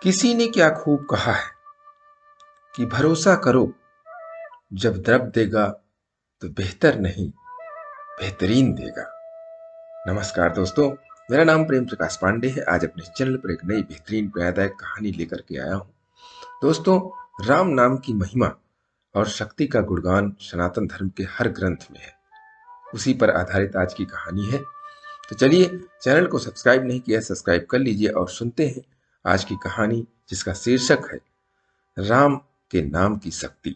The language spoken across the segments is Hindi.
किसी ने क्या खूब कहा है कि भरोसा करो, जब द्रव देगा तो बेहतर नहीं बेहतरीन देगा। नमस्कार दोस्तों, मेरा नाम प्रेम प्रकाश पांडे है। आज अपने चैनल पर एक नई बेहतरीन प्रेरणादायक कहानी लेकर के आया हूँ। दोस्तों, राम नाम की महिमा और शक्ति का गुणगान सनातन धर्म के हर ग्रंथ में है। उसी पर आधारित आज की कहानी है। तो चलिए, चैनल को सब्सक्राइब नहीं किया, सब्सक्राइब कर लीजिए और सुनते हैं आज की कहानी, जिसका शीर्षक है राम के नाम की शक्ति।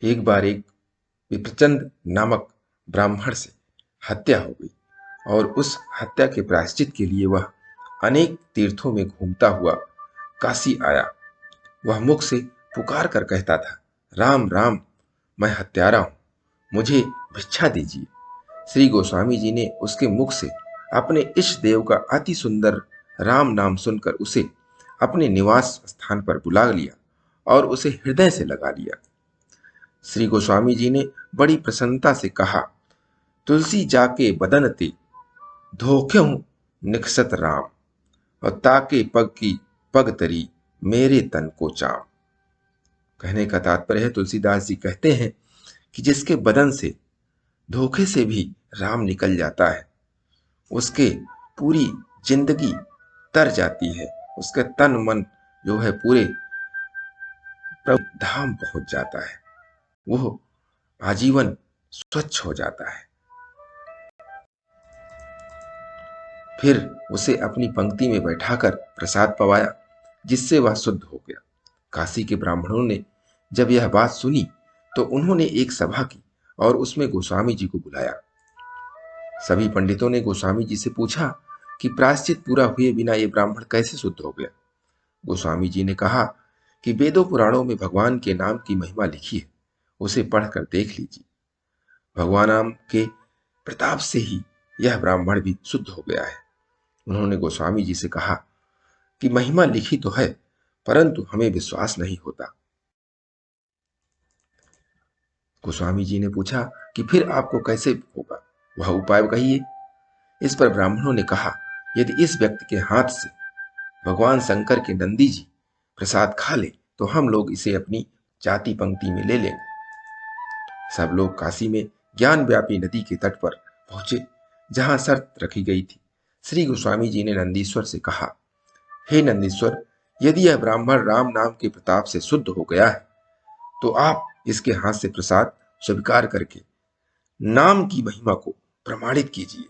एक बार एक विप्रचंद नामक ब्राह्मण से हत्या हो गई और उस हत्या के प्रायश्चित के लिए वह अनेक तीर्थों में घूमता हुआ काशी आया। वह मुख से पुकार कर कहता था, राम राम, मैं हत्यारा हूं, मुझे भिक्षा दीजिए। श्री गोस्वामी जी ने उसके मुख से अपने इष्ट देव का अति सुंदर राम नाम सुनकर उसे अपने निवास स्थान पर बुला लिया और उसे हृदय से लगा लिया। श्री गोस्वामी जी ने बड़ी प्रसन्नता से कहा, तुलसी जाके बदन ते धोख्यों निकसत राम, और ताके पग की पग तरी मेरे तन को चाम। कहने का तात्पर्य है, तुलसीदास जी कहते हैं कि जिसके बदन से धोखे से भी राम निकल जाता है, उसके पूरी जिंदगी तर जाती है, उसके तन मन जो है पूरे प्रभु धाम पहुंच जाता है, वो आजीवन स्वच्छ हो जाता है। फिर उसे अपनी पंक्ति में बैठाकर प्रसाद पवाया, जिससे वह शुद्ध हो गया। काशी के ब्राह्मणों ने जब यह बात सुनी तो उन्होंने एक सभा की और उसमें गोस्वामी जी को बुलाया। सभी पंडितों ने गोस्वामी जी से पूछा कि प्रायश्चित पूरा हुए बिना ये ब्राह्मण कैसे शुद्ध हो गया। गोस्वामी जी ने कहा कि वेदों पुराणों में भगवान के नाम की महिमा लिखी है, उसे पढ़कर देख लीजिए। भगवान नाम के प्रताप से ही यह ब्राह्मण भी शुद्ध हो गया है। उन्होंने गोस्वामी जी से कहा कि महिमा लिखी तो है, परंतु हमें विश्वास नहीं होता। गोस्वामी जी ने पूछा कि फिर आपको कैसे होगा, वह उपाय कहिए। इस पर ब्राह्मणों ने कहा, यदि इस व्यक्ति के हाथ से भगवान शंकर के नंदी जी प्रसाद खा ले तो हम लोग इसे अपनी जाति पंक्ति में ले लेंगे। सब लोग काशी में ज्ञान व्यापी नदी के तट पर पहुंचे, जहां शर्त रखी गई थी। श्री गोस्वामी जी ने नंदीश्वर से कहा, हे नंदीश्वर, यदि यह ब्राह्मण राम नाम के प्रताप से शुद्ध हो गया है तो आप इसके हाथ से प्रसाद स्वीकार करके नाम की महिमा को प्रमाणित कीजिए।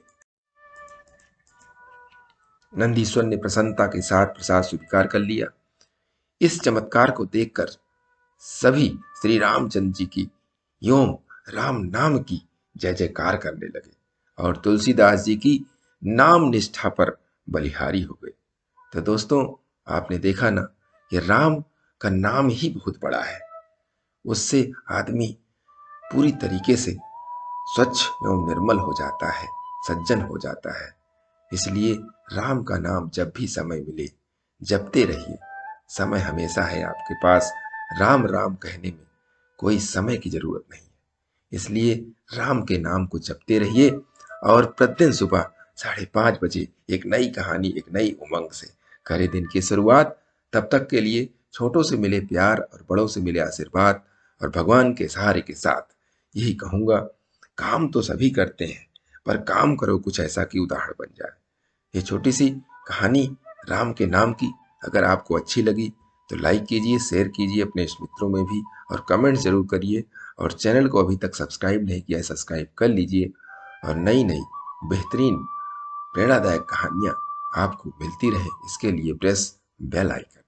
नंदीश्वर ने प्रसन्नता के साथ प्रसाद स्वीकार कर लिया। इस चमत्कार को देखकर सभी श्री रामचंद्र जी की योम राम नाम की जय जयकार करने लगे और तुलसीदास जी की नाम निष्ठा पर बलिहारी हो गए। तो दोस्तों, आपने देखा ना, ये राम का नाम ही बहुत बड़ा है। उससे आदमी पूरी तरीके से स्वच्छ एवं निर्मल हो जाता है, सज्जन हो जाता है। इसलिए राम का नाम जब भी समय मिले जपते रहिए। समय हमेशा है आपके पास, राम राम कहने में कोई समय की जरूरत नहीं है। इसलिए राम के नाम को जपते रहिए और प्रतिदिन सुबह 5:30 बजे एक नई कहानी, एक नई उमंग से करें दिन की शुरुआत। तब तक के लिए छोटों से मिले प्यार और बड़ों से मिले आशीर्वाद और भगवान के सहारे के साथ यही कहूंगा, काम तो सभी करते हैं, पर काम करो कुछ ऐसा कि उदाहरण बन जाए। ये छोटी सी कहानी राम के नाम की अगर आपको अच्छी लगी तो लाइक कीजिए, शेयर कीजिए अपने मित्रों में भी और कमेंट जरूर करिए। और चैनल को अभी तक सब्सक्राइब नहीं किया है, सब्सक्राइब कर लीजिए और नई नई बेहतरीन प्रेरणादायक कहानियाँ आपको मिलती रहे, इसके लिए प्रेस बेल आइकन।